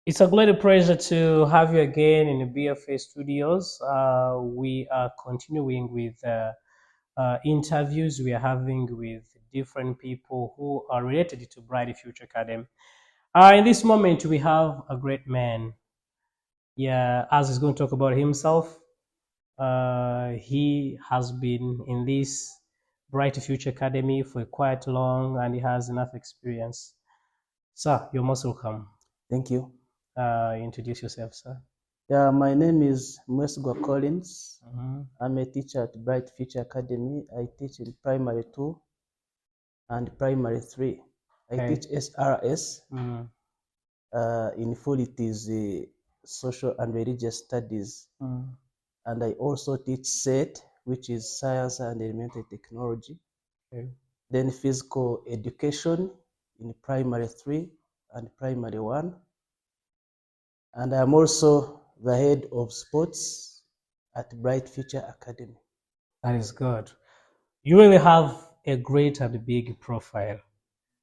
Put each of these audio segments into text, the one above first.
It's a great pleasure to have you again in the BFA studios. We are continuing with interviews we are having with different people who are related to Bright Future Academy. In this moment, we have a great man. Yeah, as he's going to talk about himself, he has been in this Bright Future Academy for quite long and he has enough experience. Sir, you're most welcome. Thank you. Introduce yourself, sir. Yeah, my name is Mwesugwa Collins. Mm-hmm. I'm a teacher at Bright Future Academy. I teach in primary 2 and primary 3. I Okay. teach SRS. Mm. In full, it is social and religious studies. Mm. And I also teach SET, which is science and elementary technology. Okay. Then physical education in primary 3 and primary 1. And I'm also the head of sports at Bright Future Academy. That is good. You really have a great and big profile.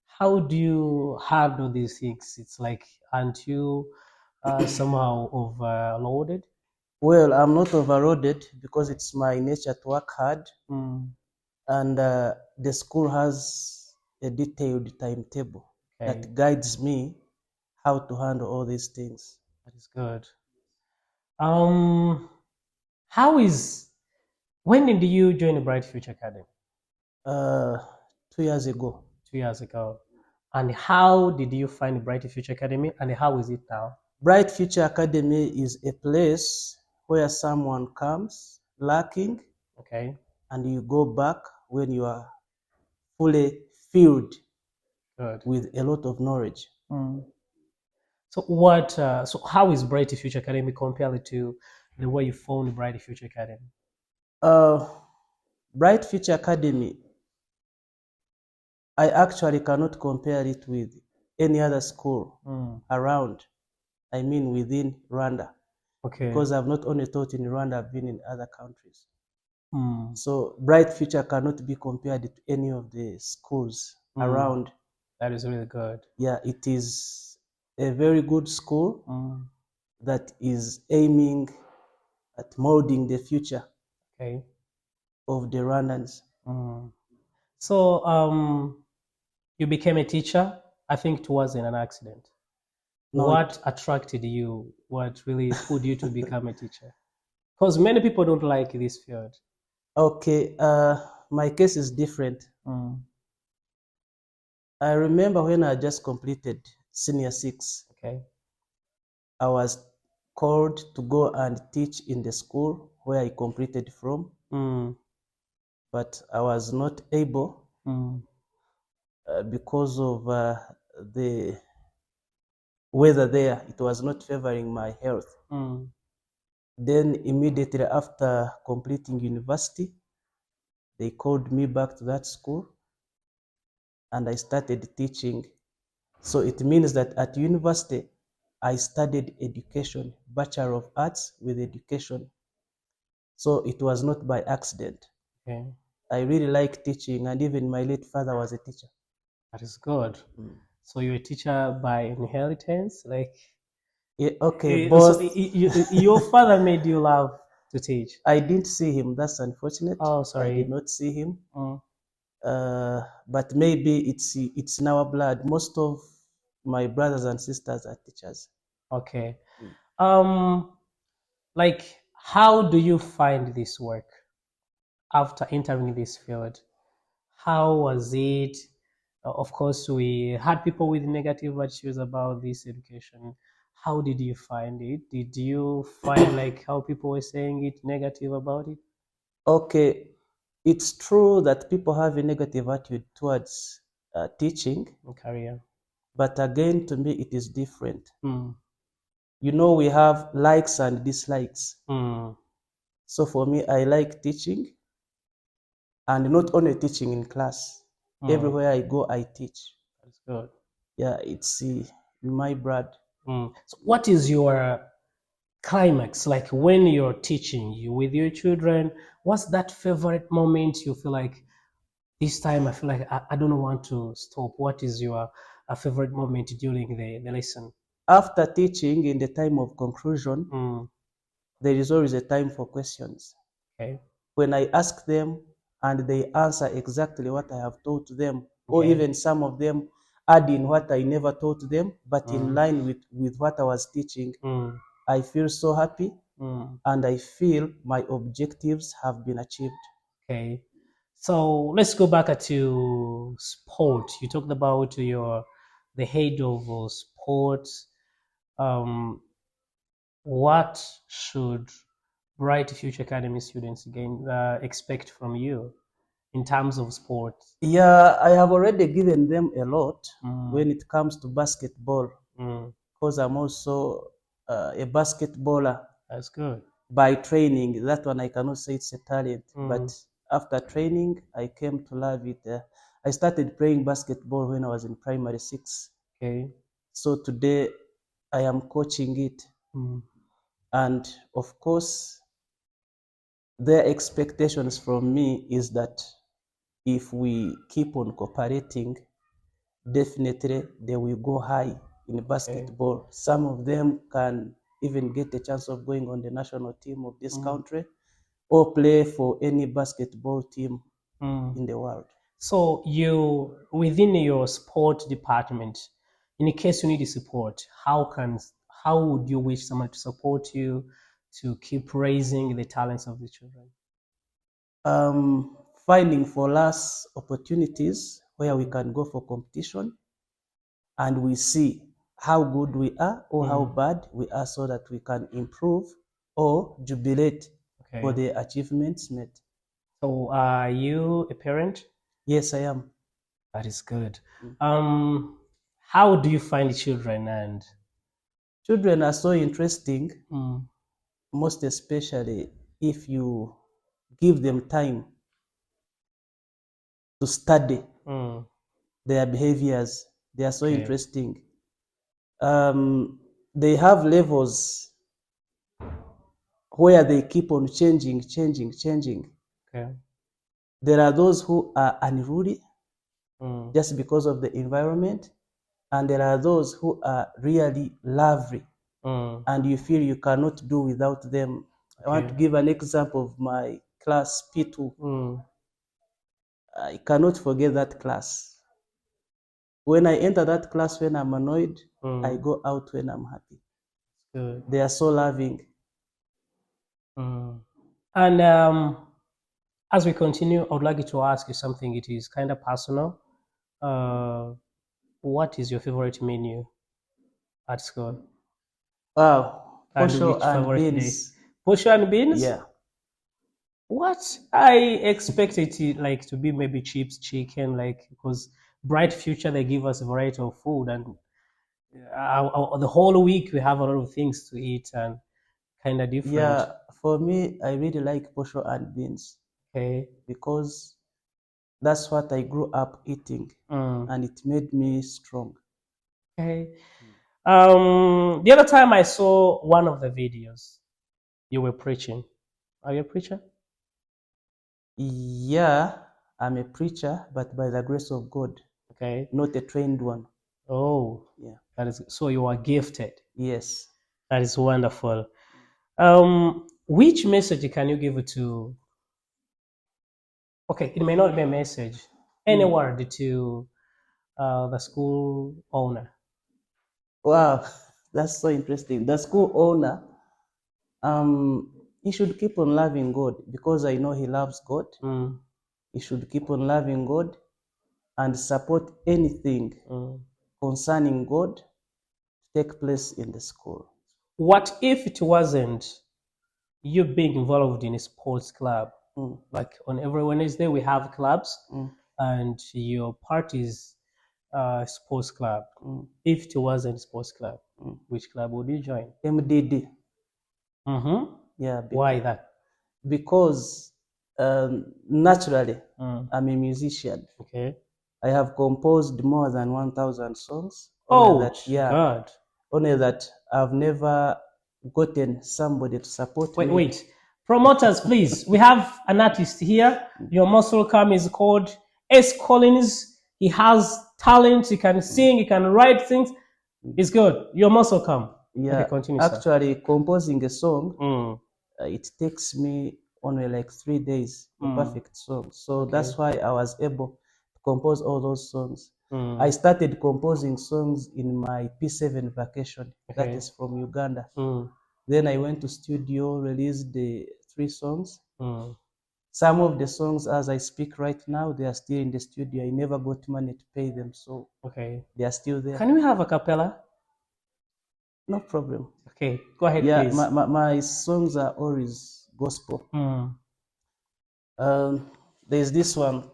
How do you handle these things? It's like, aren't you somehow overloaded? Well, I'm not overloaded because it's my nature to work hard, and the school has a detailed timetable that guides me how to handle all these things. That is good. How is, when did you join the Bright Future Academy? 2 years ago. 2 years ago. And how did you find Bright Future Academy and how is it now? Bright Future Academy is a place where someone comes lacking, okay, and you go back when you are fully filled Good. with a lot of knowledge. So what? So how is Bright Future Academy compared to the way you found Bright Future Academy? Bright Future Academy, I actually cannot compare it with any other school around. I mean within Rwanda. Okay. Because I've not only taught in Rwanda, I've been in other countries. So Bright Future cannot be compared to any of the schools around. That is really good. Yeah, it is a very good school that is aiming at molding the future of the Rwandans. So you became a teacher. I think it was in an accident. No, what attracted you? What really put you to become a teacher? Because many people don't like this field. Okay, my case is different. I remember when I just completed senior 6. Okay. I was called to go and teach in the school where I completed from, but I was not able because of the weather there. It was not favoring my health. Then immediately after completing university, they called me back to that school and I started teaching. So it means that at university, I studied education, Bachelor of Arts with education. So it was not by accident. Okay. I really like teaching, and even my late father was a teacher. That is good. So you're a teacher by inheritance? Like, yeah, okay, both. So your father made you love to teach? I didn't see him. That's unfortunate. Oh, sorry. I did not see him. But maybe it's in our blood. Most of my brothers and sisters are teachers. Okay. Like, how do you find this work after entering this field? How was it? Of course, we had people with negative attitudes about this education. How did you find it? Did you find like how people were saying it negative about it? Okay, it's true that people have a negative attitude towards teaching. Career. But again, to me, it is different. You know, we have likes and dislikes. So for me, I like teaching, and not only teaching in class. Everywhere I go, I teach. That's good. Yeah, it's in my blood. So what is your climax, like when you're teaching you with your children? What's that favorite moment you feel like this time I feel like I don't want to stop. What is your favorite moment during the lesson? After teaching, in the time of conclusion, there is always a time for questions. Okay. When I ask them and they answer exactly what I have taught them, or Okay. even some of them add in what I never taught them, but in line with what I was teaching, I feel so happy and I feel my objectives have been achieved. Okay. So let's go back to sport. You talked about the head of sports. Um, what should Bright Future Academy students again expect from you in terms of sports? Yeah, I have already given them a lot when it comes to basketball because I'm also a basketballer. That's good. By training. That one I cannot say it's a talent, but after training, I came to love it. I started playing basketball when I was in primary six. Okay. So today I am coaching it. And of course, their expectations from me is that if we keep on cooperating, definitely they will go high in basketball. Some of them can even get a chance of going on the national team of this country or play for any basketball team in the world. So you within your sport department, in case you need support, how would you wish someone to support you to keep raising the talents of the children? Finding for us opportunities where we can go for competition and we see how good we are or how bad we are so that we can improve or jubilate for the achievements made. So are you a parent? Yes, I am. That is good. How do you find children and Children are so interesting, most especially if you give them time to study their behaviors. They are so interesting. They have levels where they keep on changing. Okay. There are those who are unruly just because of the environment, and there are those who are really lovely, and you feel you cannot do without them. I want to give an example of my class P2. I cannot forget that class. When I enter that class when I'm annoyed, I go out when I'm happy. Good. They are so loving. And as we continue, I would like to ask you something. It is kind of personal. What is your favorite menu at school? Wow, And posho which and favorite day? beans. Posho and beans? Yeah. What? I expect it to be maybe chips, chicken, because Bright Future they give us a variety of food, and the whole week we have a lot of things to eat and kind of different. Yeah, for me, I really like posho and beans. Okay. Because that's what I grew up eating, and it made me strong. Okay. The other time I saw one of the videos, you were preaching. Are you a preacher? Yeah, I'm a preacher, but by the grace of God, Okay. not a trained one. Oh, Yeah. that is so you are gifted. Yes. That is wonderful. Which message can you give to? Okay, it may not be a message. Any word to the school owner? Wow, that's so interesting. The school owner, he should keep on loving God because I know he loves God. He should keep on loving God and support anything concerning God to take place in the school. What if it wasn't you being involved in a sports club? Like on every Wednesday we have clubs, and your part is sports club. If it wasn't sports club, which club would you join? MDD. Mm-hmm. Yeah. Why that? Because naturally, I'm a musician. Okay. I have composed more than 1,000 songs. Oh, God. Only that I've never gotten somebody to support me. Wait. Promoters, please. We have an artist here. Your muscle cam is called S. Collins, he has talent, he can sing, he can write things. It's good. You're most welcome. Yeah, okay, continue, sir. actually, composing a song, it takes me only like 3 days, a perfect song. So that's why I was able to compose all those songs. I started composing songs in my P7 vacation, that Okay. is from Uganda. Then I went to studio, released the 3 songs. Some of the songs, as I speak right now, they are still in the studio. I never got money to pay them, so Okay. they are still there. Can we have a cappella? No problem. Okay, go ahead, Yeah, please. my songs are always gospel. There's this one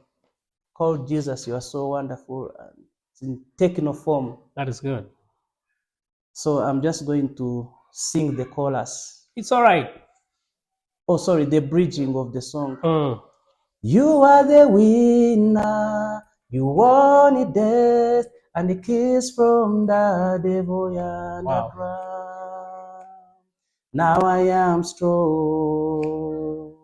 called Jesus, You Are So Wonderful, and it's in techno form. That is good. So I'm just going to sing the chorus. It's all right. Oh, sorry, the bridging of the song. You are the winner, you won it death, and the kiss from the devil and the ground. Now I am strong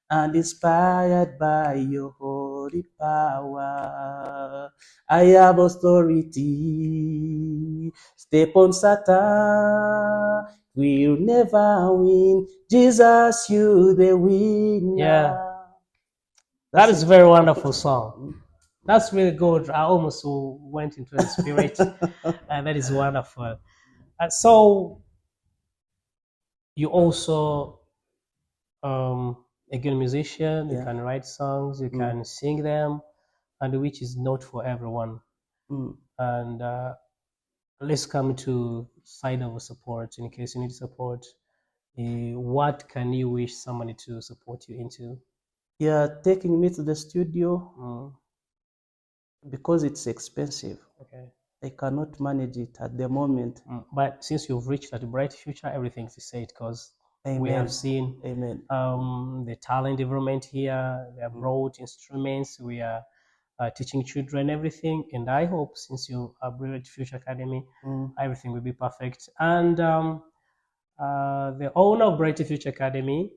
and inspired by your holy power. I have authority. Step on Satan, we'll never win. Jesus, you the winner. Yeah. That is a very wonderful song. That's really good. I almost went into the spirit, and that is wonderful. So you also a good musician. You can write songs. You can sing them, and which is not for everyone. And let's come to side of support. In case you need support, what can you wish somebody to support you into? Yeah, taking me to the studio because it's expensive. Okay. I cannot manage it at the moment. But since you've reached that bright future, everything is said because we have seen the talent development here. They have brought instruments. We are teaching children everything. And I hope since you are Bright Future Academy, everything will be perfect. And the owner of Bright Future Academy,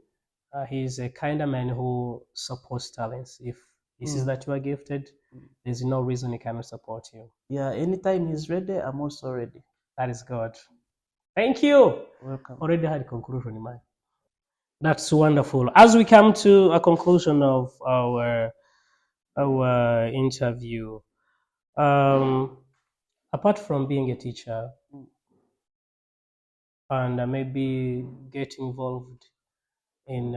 he's a kind of man who supports talents. If he sees that you are gifted, there's no reason he cannot support you. Yeah, anytime he's ready, I'm also ready. That is good. Thank you. Welcome. Already had a conclusion in mind. That's wonderful. As we come to a conclusion of our interview, apart from being a teacher and maybe getting involved in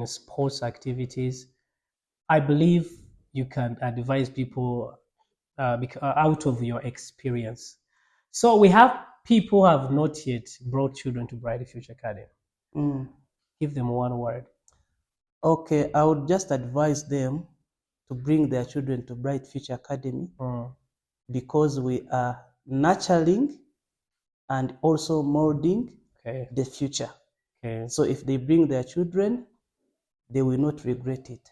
sports activities, I believe you can advise people out of your experience. So we have people who have not yet brought children to Bright Future Academy. Give them one word. Okay, I would just advise them to bring their children to Bright Future Academy because we are nurturing and also molding the future. So if they bring their children, they will not regret it.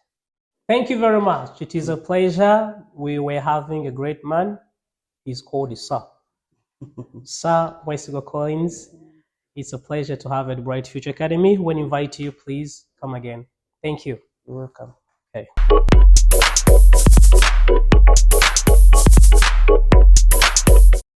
Thank you very much. It is a pleasure. We were having a great man. He's called Sir. Sir Wesley Collins. It's a pleasure to have at Bright Future Academy. When I invite you, please come again. Thank you. You're welcome. Okay.